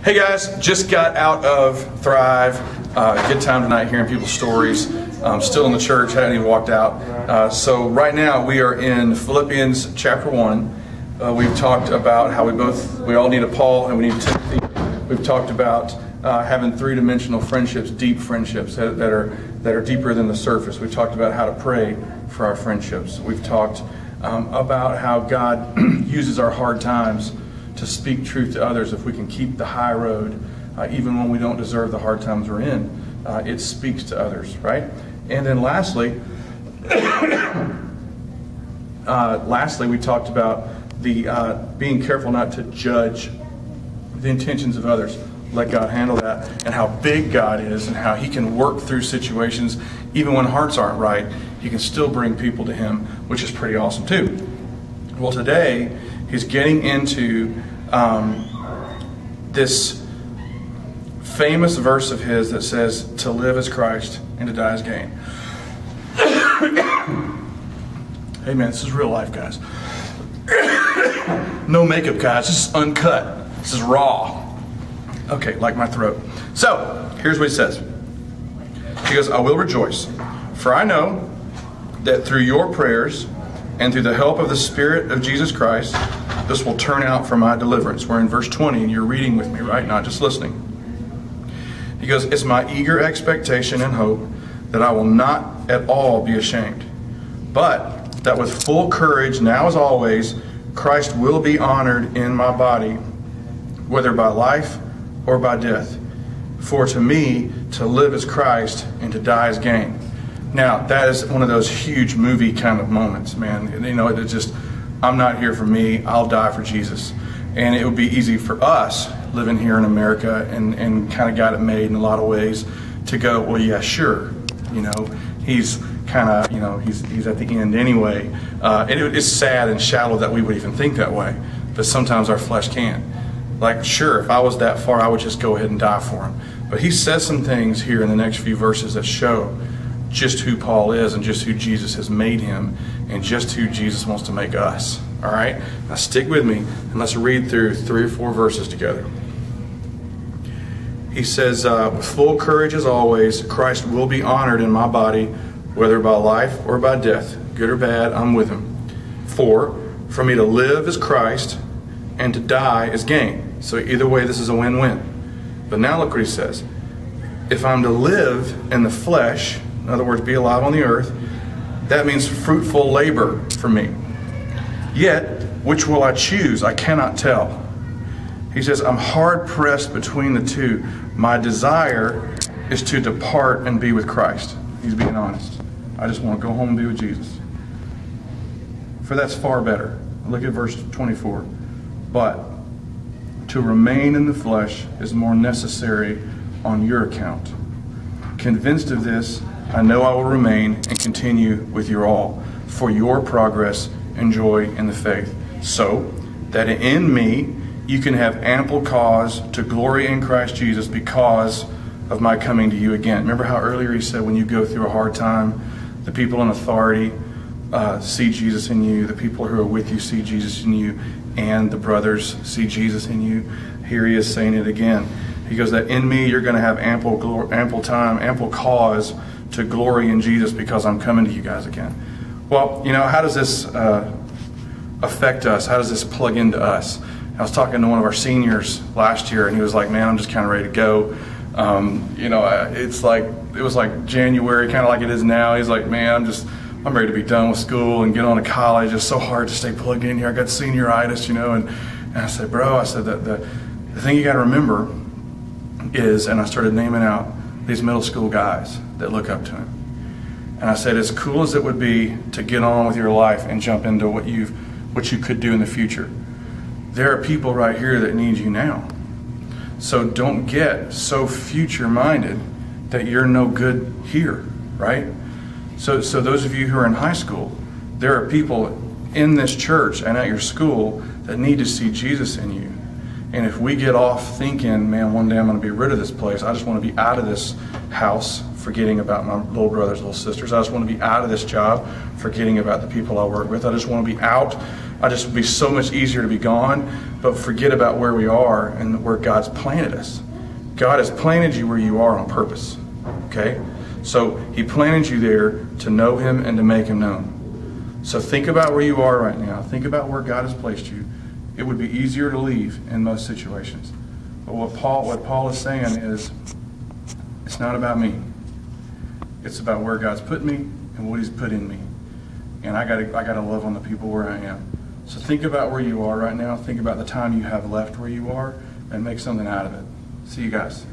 Hey guys, just got out of Thrive. Good time tonight hearing people's stories. Still in the church, hadn't even walked out. So right now we are in Philippians chapter 1. We've talked about how we all need a Paul and we need Timothy. We've talked about having three-dimensional friendships, deep friendships that are deeper than the surface. We've talked about how to pray for our friendships. We've talked about how God uses our hard times to speak truth to others. If we can keep the high road, even when we don't deserve the hard times we're in, it speaks to others, right? And then lastly, we talked about the being careful not to judge the intentions of others. Let God handle that, and how big God is, and how He can work through situations even when hearts aren't right. He can still bring people to Him, which is pretty awesome too. Well, today he's getting into this famous verse of his that says, "To live is Christ, and to die is gain." Hey man, this is real life, guys. No makeup, guys. This is uncut. This is raw. Okay, like my throat. So, here's what he says. He goes, "I will rejoice, for I know that through your prayers and through the help of the Spirit of Jesus Christ, this will turn out for my deliverance." We're in verse 20, and you're reading with me, right? Not just listening. He goes, "It's my eager expectation and hope that I will not at all be ashamed, but that with full courage, now as always, Christ will be honored in my body, whether by life or by death. For to me, to live is Christ, and to die is gain." Now, that is one of those huge movie kind of moments, man. You know, it's just, I'm not here for me, I'll die for Jesus. And it would be easy for us, living here in America, and kind of got it made in a lot of ways, to go, well, yeah, sure. You know, he's kind of, you know, he's at the end anyway. And it's sad and shallow that we would even think that way. But sometimes our flesh can. Like, sure, if I was that far, I would just go ahead and die for him. But he says some things here in the next few verses that show just who Paul is, and just who Jesus has made him, and just who Jesus wants to make us. All right? Now stick with me, and let's read through 3 or 4 verses together. He says, "With full courage as always, Christ will be honored in my body, whether by life or by death. Good or bad, I'm with him. For me to live is Christ, and to die is gain." So either way, this is a win-win. But now look what he says. "If I'm to live in the flesh," in other words, be alive on the earth, "that means fruitful labor for me. Yet, which will I choose? I cannot tell." He says, "I'm hard pressed between the two. My desire is to depart and be with Christ." He's being honest. I just want to go home and be with Jesus. "For that's far better." Look at verse 24. "But to remain in the flesh is more necessary on your account. Convinced of this, I know I will remain and continue with you all for your progress and joy in the faith, so that in me you can have ample cause to glory in Christ Jesus because of my coming to you again." Remember how earlier he said when you go through a hard time, the people in authority see Jesus in you, the people who are with you see Jesus in you, and the brothers see Jesus in you. Here he is saying it again. He goes that in me you're going to have ample time, ample cause to glory in Jesus because I'm coming to you guys again. Well, you know, how does this affect us? How does this plug into us? I was talking to one of our seniors last year, and he was like, "Man, I'm just kind of ready to go." You know, it was like January, kind of like it is now. He's like, "Man, I'm ready to be done with school and get on to college. It's so hard to stay plugged in here. I got senioritis, you know." And I said, "Bro," I said, the thing you got to remember is," and I started naming out these middle school guys that look up to him. And I said, as cool as it would be to get on with your life and jump into what you could do in the future, there are people right here that need you now. So don't get so future-minded that you're no good here, right? So those of you who are in high school, there are people in this church and at your school that need to see Jesus in you. And if we get off thinking, "Man, one day I'm going to be rid of this place. I just want to be out of this house," forgetting about my little brothers, little sisters. "I just want to be out of this job," forgetting about the people I work with. "I just want to be out. I just would be so much easier to be gone." but forget about where we are and where God's planted us. God has planted you where you are on purpose. Okay? So He planted you there to know Him and to make Him known. So think about where you are right now. Think about where God has placed you. It would be easier to leave in most situations. But what Paul is saying is, it's not about me. It's about where God's put me and what He's put in me. And I gotta love on the people where I am. So think about where you are right now. Think about the time you have left where you are and make something out of it. See you guys.